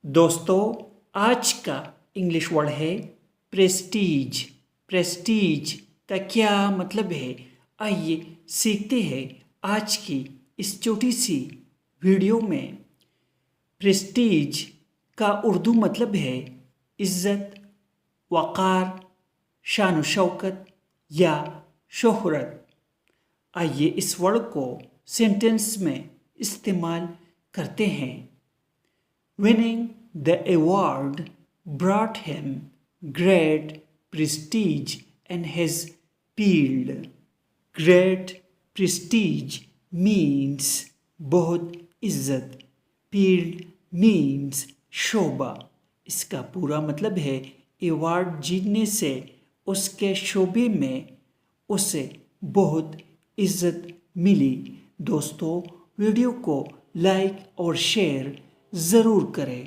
دوستو آج کا انگلش ورڈ ہے پریسٹیج۔ پریسٹیج کا کیا مطلب ہے؟ آئیے سیکھتے ہیں آج کی اس چھوٹی سی ویڈیو میں۔ پریسٹیج کا اردو مطلب ہے عزت، وقار، شان و شوکت یا شہرت۔ آئیے اس ورڈ کو سینٹنس میں استعمال کرتے ہیں۔ Winning the award brought him great prestige in his field. Great prestige means بہت عزت، field means شعبہ۔ اس کا پورا مطلب ہے ایوارڈ جیتنے سے اس کے شعبے میں اسے بہت عزت ملی۔ دوستو ویڈیو کو لائک اور شیئر ضرور کریں۔